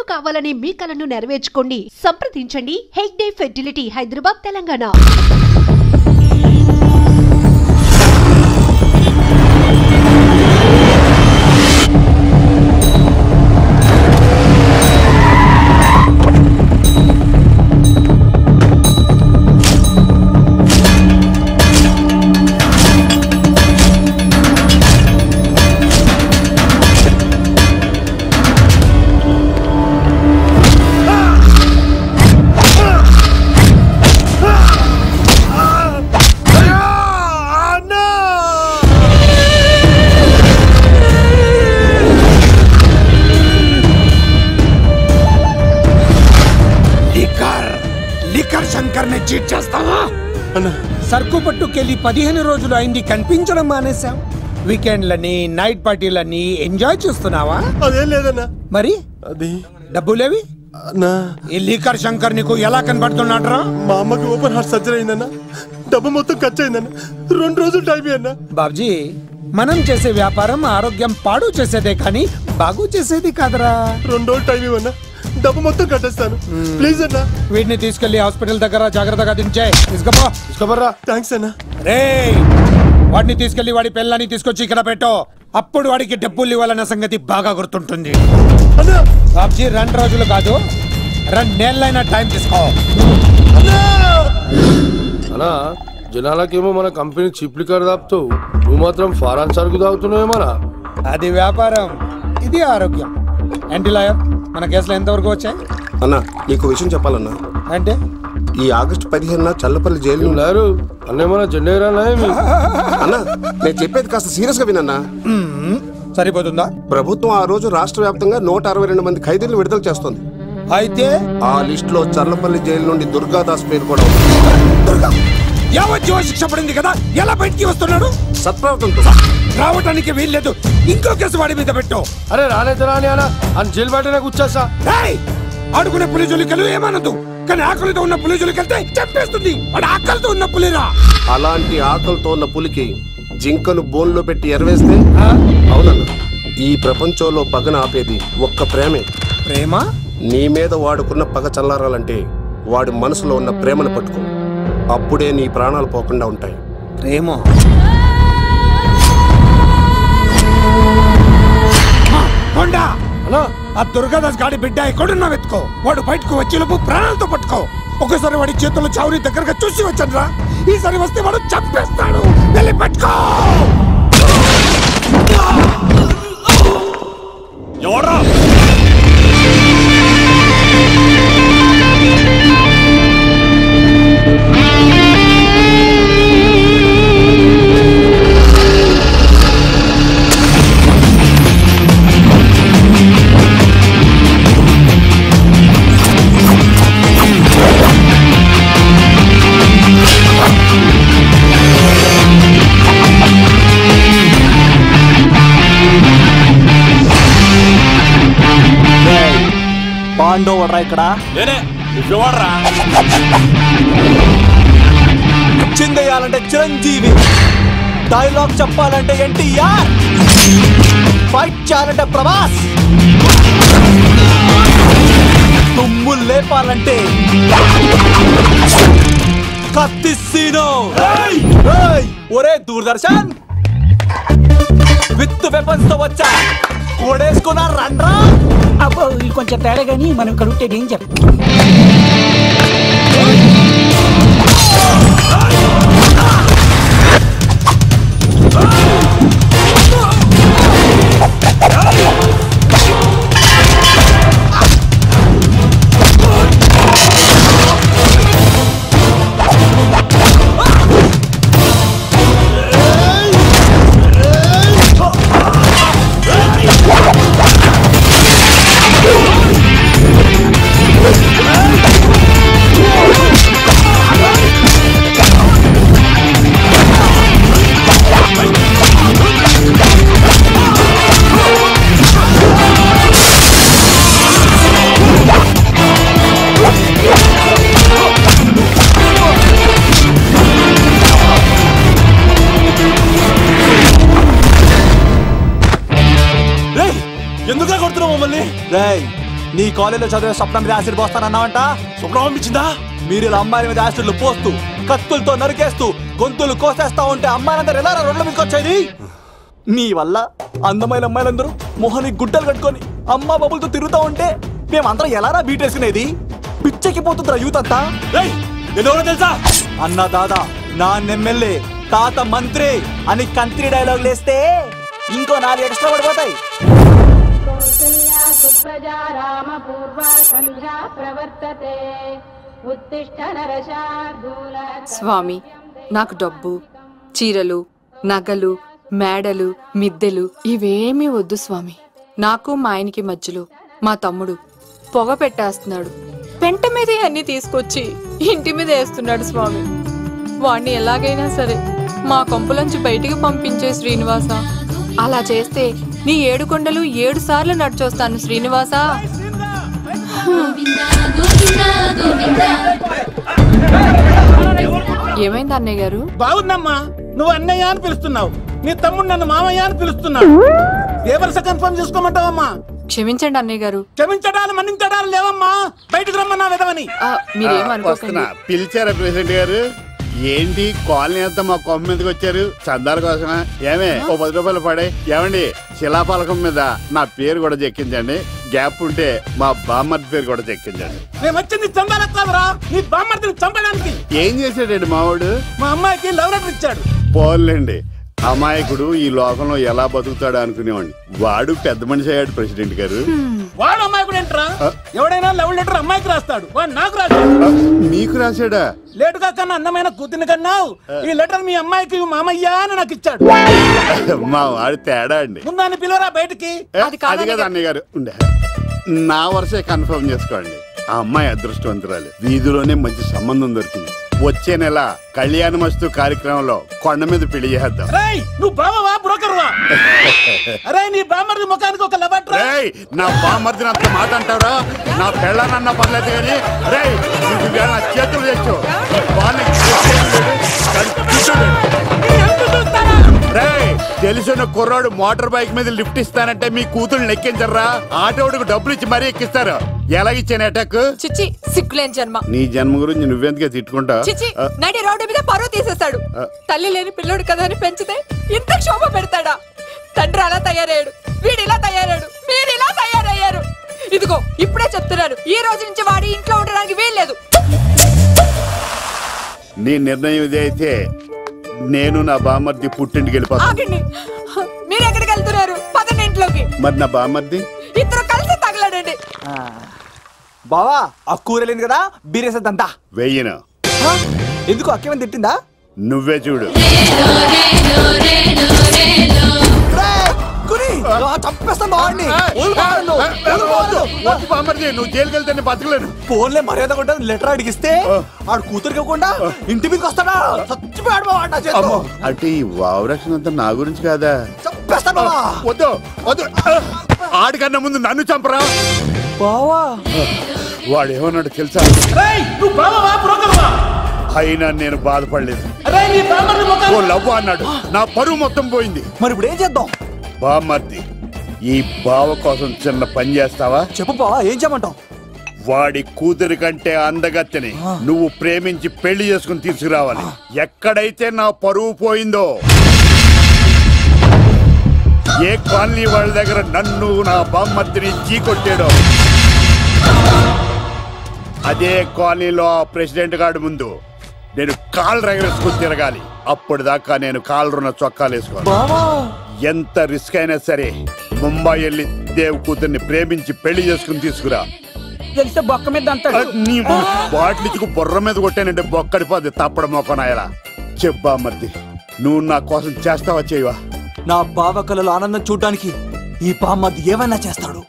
పిల్లలు కావాలని మీ కలను నెరవేర్చుకోండి. సంప్రదించండి హెగ్డే ఫెర్టిలిటీ, హైదరాబాద్, తెలంగాణ. చీట్ చేస్తావా అన్న? సరుకు పట్టుకెళ్ళి 15 రోజులు అయింది, కనిపించడం మానేశాం. వీకెండ్లని, నైట్ పార్టీలని ఎంజాయ్ చేస్తున్నావా? అదేం లేదన్నా. మరి అది డబ్బులేవి? ఈ లీకర్ శంకర్ నీకు ఎలా కనబడుతున్నాడ్రా? మా అమ్మకి ఓపెన్ హార్ట్ సర్జరీ అయిందన్నా, డబ్బు మొత్తం ఖర్చు అయిందన్నా. 2 రోజులు టైం అన్నా. బాబ్జీ, మనం చేసే వ్యాపారం ఆరోగ్యం పాడు చేసేదే కానీ బాగు చేసేది కాదరా. 2 రోజులు టైం ఇవ్వన్నా, డబ్బు మొత్తం కట్టేస్తాను. ప్లీజ్ అన్నా. వీటిని తీసుకెళ్లి హాస్పిటల్ దగ్గర జాగ్రత్తగా దించే. తీసుకోబర్రా. థ్యాంక్స్ అన్నా. రేయ్, వాడిని తీసుకెళ్లి వాడి పిల్లని తీసుకొచ్చి ఇక్కడ పెట్టో. అప్పుడు వాడికి డబ్బులు ఇవ్వాలన్న సంగతి బాగా గుర్తుంటుంది. బాబ్జీ, 2 రోజులు కాదు, 2 నెలలైనా టైం తీసుకో. అన్నా, జనాలకేమో మన కంపెనీ చీప్ లిక్కర్ తాపుతావు, నువ్వు మాత్రం ఫారెన్ సరుకు తాగుతున్నావేమరా? అది వ్యాపారం, ఇది ఆరోగ్యం. ఏంటి లాయర్, మన కేసులో ఎంతవరకు వచ్చాయి? అన్నా, నీకు విషయం చెప్పాలన్నా. అంటే ఈ ఆగస్టు 15న చల్లపల్లి జైలు లేరు అన్నేమన్నా జెండా అన్నా, నేను చెప్పేది కాస్త సీరియస్ గా వినన్నా. సరిపోతుందా? ప్రభుత్వం ఆ రోజు రాష్ట్ర వ్యాప్తంగా 162 మంది ఖైదీలను విడుదల చేస్తుంది. అయితే ఆ లిస్ట్ లో చల్లపల్లి జైలు నుండి దుర్గాదాస్ పేరు కూడా యావజ్జీవ శిక్ష పడింది కదా, ఎలా బయటికి వస్తున్నాడు? సత్ప్రవర్తనతో రావటానికి వీల్లేదు. ఇంకో కేసు వాడి మీద పెట్టు. అరే రాలేదు రాని అన్న, అని జైలు బయటనే కూర్చోసా. ఆడుకునే పులిజులికలు ఏమనదు, కానీ ఆకలితో ఉన్న పులిజులికెళ్తే చంపేస్తుంది. వాడు ఆకలితో ఉన్న పులిరా. అలాంటి ఆకలితో ఉన్న పులికి జింకను బోన్లో పెట్టి ఎరవేస్తే అవునన్నా, ఈ ప్రపంచంలో పగన ఆపేది ఒక్క ప్రేమే. ప్రేమ? నీ మీద వాడుకున్న పగ చల్లారాలంటే వాడి మనసులో ఉన్న ప్రేమను పట్టుకో. అప్పుడే నీ ప్రాణాలు పోకుండా ఉంటాయి. ప్రేమ? ఆ దుర్గాదాస్ గాడి బిడ్డ ఎక్కడున్నా వెతుకో. వాడు బయటకు వచ్చేలోపు ప్రాణాలతో పట్టుకో. ఒకసారి వాడి చేతుల్లో చావుని దగ్గరగా చూసి వచ్చానురా. ఈసారి వస్తే వాడు చంపేస్తాడు. వెళ్ళి పట్టుకో. ఎవరా? పాండో వడ్రా ఇక్కడ చిందేయాలంటే చిరంజీవి, డైలాగ్ చెప్పాలంటే ఎన్టీఆర్, ఫైట్ చేయాలంటే ప్రభాస్, తుమ్ము లేపాలంటే కత్తిసీనో. ఒరే దూరదర్శన్, విత్ వెపన్స్ తో వచ్చా, కోడేసుకున్నా రండ్రా. అబ్బో, కొంచెం తేడా కానీ మనం ఇక్కడ ఉంటే ఏం చెప్పు. నీ కాలేజీలో చదివే స్వప్నం మీద యాసిడ్ పోస్తానన్నావంట. స్వప్నం పంపించిందా? మీరు ఇలా అమ్మాయిల మీద యాసిడ్లు పోస్తూ కత్తులతో నరికేస్తూ గొంతులు కోసేస్తా ఉంటే అమ్మాయిలందరూ ఎలా రోడ్ల మీదకి వచ్చేది? నీ వల్ల అందమైన అమ్మాయిలందరూ మొహానికి గుడ్డలు కట్టుకొని అమ్మా బాబులతో తిరుగుతూ ఉంటే మేమందరం ఎలారా బీటేసుకునేది? పిచ్చెక్కి పోతుందిరా యూత్ అంతా. తెలుసా అన్న దాదా నా ఎమ్మెల్యే తాత మంత్రి అని కంత్రి డైలాగ్ లేస్తే ఇంకో 4 ఎక్స్ట్రా పడిపోతాయి. స్వామి, నాకు డబ్బు, చీరలు, నగలు, మేడలు, మిద్దెలు ఇవేమీ వద్దు స్వామి. నాకు మా ఆయనకి మధ్యలో మా తమ్ముడు పొగ పెట్టేస్తున్నాడు. పెంట మీద అన్ని తీసుకొచ్చి ఇంటి మీద వేస్తున్నాడు స్వామి. వాణ్ణి ఎలాగైనా సరే మా కొంపలోంచి బయటికి పంపించే శ్రీనివాస. అలా చేస్తే నీ 7 కొండలు 7 సార్లు నడిచొస్తాను శ్రీనివాస. ఏమైంది అన్నయ్య గారు? బాగుందమ్మా, నువ్వు అన్నయ్య అని పిలుస్తున్నావు, నీ తమ్ముడు నన్ను మామయ్య అని పిలుస్తున్నాడు. ఏ వరుస కన్ఫర్మ్ చేసుకోమంటావమ్మా? క్షమించండి అన్నయ్య గారు. క్షమించడాలు మన్నించడాలు లేవమ్మా, బయటకు రమ్మన్నా విధవని. మీరేమనుకోకండి. పిలిచారా ప్రెసిడెంట్ గారు? ఏంటి కాలనీ అంతా మా కొమ్మ మీదకి వచ్చారు? చందాల కోసమా? ఏమే ఓ 10 రూపాయలు పడే. ఏమండి శిలాపలకం మీద నా పేరు కూడా చెక్కించండి. గ్యాప్ ఉంటే మా బామ్మర్ది పేరు కూడా చెక్కించండి. మేము వచ్చింది చందాలకు కాదురా, నీ బామ్మర్దిని చంపడానికి. ఏం చేశాడండి మావాడు? మా అమ్మాయికి లవ్ లెటర్ ఇచ్చాడు. పోన్లేండి, అమాయకుడు ఈ లోకంలో ఎలా బతుకుతాడు అనుకునేవాడిని. వాడు పెద్ద మనిషి అయ్యాడు ప్రెసిడెంట్ గారు. వాడు అమ్మాయికుడు ఏంట్రా? ఎవడైనా లవ్ లెటర్ అమ్మాయికి రాస్తాడు, వాడు నాకు రాశాడు. మీకు రాశాడా? లేటుగా కన్నా అందమైన కూతుర్ని కన్నావు, ఈ లెటర్ మీ అమ్మాయికి మామయ్య అని నాకు ఇచ్చాడు. మా వాడు తేడా అండి. ముందాన్ని పిలవరా బయటికి. అది కదా అన్నయ్య గారు. ఉండే నా వరుసే కన్ఫర్మ్ చేసుకోండి. ఆ అమ్మాయి అదృష్టవంతురాలు, వీధిలోనే మంచి సంబంధం దొరికింది. వచ్చే నెల కళ్యాణమస్తు కార్యక్రమంలో కొండ మీద పెళ్లి చేద్దాం. నువ్వు బావవా బ్రోకర్వా? అరే నీ బామ్మర్ది ముఖానికి ఒక లబట్రా. నా బామ్మర్దిని అంత మాట అంటారా? నా పెళ్ళనన్న పర్లేదు కానీ నా చేతులు తెచ్చు. తెలిసిన కుర్రాడు మోటార్ బైక్ మీద లిఫ్ట్ ఇస్తానంటే మీ కూతురు ఎక్కించరా? ఆటోడికి డబ్బులు ఇచ్చి మరీ ఎక్కిస్తారు. ఎలాగిచ్చాను అటాక్? చిచ్చి, సిగ్గులేని జన్మ. నీ జన్మ గురించి నువ్వెందుకే తిట్టుకుంటా? చిచ్చి, నడి రోడ్డు మీద పరువు తీసేస్తాడు. తల్లి లేని పిల్లోడు కదా అని పెంచితే ఇంత క్షోభ పెడతాడా? తండ్రి అలా తయారయ్యాడు, వీడు ఇలా తయారయ్యాడు, మీరు ఇలా తయారయ్యారు. ఇదిగో ఇప్పుడే చెప్తున్నారు, ఈ రోజు నుంచి వాడి ఇంట్లో ఉండడానికి వీల్లేదు. నీ నిర్ణయం ఇదే అయితే నేను నా బామ్మర్ది పుట్టింటికి వెళ్ళిపోతాను. మీరు ఎక్కడికి వెళ్తున్నారు? పదండి ఇంట్లోకి. మరి నా బామ్మర్ది? ఇద్దరు కలిసి తగలడండి. బావా ఆ కూర వెళ్ళింది కదా, బీరేసేద్దంతా. వెయ్యను. ఎందుకు అక్కేమని తిట్టిందా? నువ్వే చూడు. నువ్వు జైలుకి వెళ్తే బతకలేను. ఫోన్లే మర్యాద కూడా లెటర్ అడిగిస్తే ఆడు కూతురికి ఇవ్వకుండా ఇంటి మీదకి వస్తాడా? చచ్చిపోయాడు. అంటే ఈ వావరక్షణ అంతా నా గురించి కాదా? చంపేస్తాను. వద్దు వద్దు, ఆడికన్నా ముందు నన్ను చంపరా. వాడు ఏమన్నాడు తెలుసా? అయినా నేను బాధపడలేదు. ఓ లవ్ అన్నాడు, నా పరువు మొత్తం పోయింది. మరి ఇప్పుడు ఏం చేద్దాం? బామ్మర్ది, ఈ బావ కోసం చిన్న పని చేస్తావా? చెప్పు బావా, ఏం చేయమంటావు? వాడి కూతురి కంటే అందగత్తెని నువ్వు ప్రేమించి పెళ్లి చేసుకుని తీసుకురావాలి. ఎక్కడైతే నా పరువు పోయిందో, ఏ కాలనీ వాళ్ళ దగ్గర నన్ను నా బామ్మర్దిని చీకొట్టాడో, అదే కాలనీలో ఆ ప్రెసిడెంట్ గారి ముందు నేను కాళ్ళు రగరేసుకుని తిరగాలి. అప్పుడు దాకా నేను కాళ్ళున్న చొక్కాలు వేసుకోవాలి. ఎంత రిస్క్ అయినా సరే ముంబై వెళ్ళి దేవ్ కూతుర్ని ప్రేమించి పెళ్లి చేసుకుని తీసుకురా. తెలిస్తే బొక్క మీద అంటాడు. నీ బాటిలికి బుర్ర మీద కొట్టానంటే బొక్కడిపోద్ది తప్పడ మొక్కనాయలా. చెప్పా మర్ది, నువ్వు నా కోసం చేస్తావా చేయవా? నా బావ కళలో ఆనందం చూడడానికి ఈ బామ్మది ఏమైనా చేస్తాడు.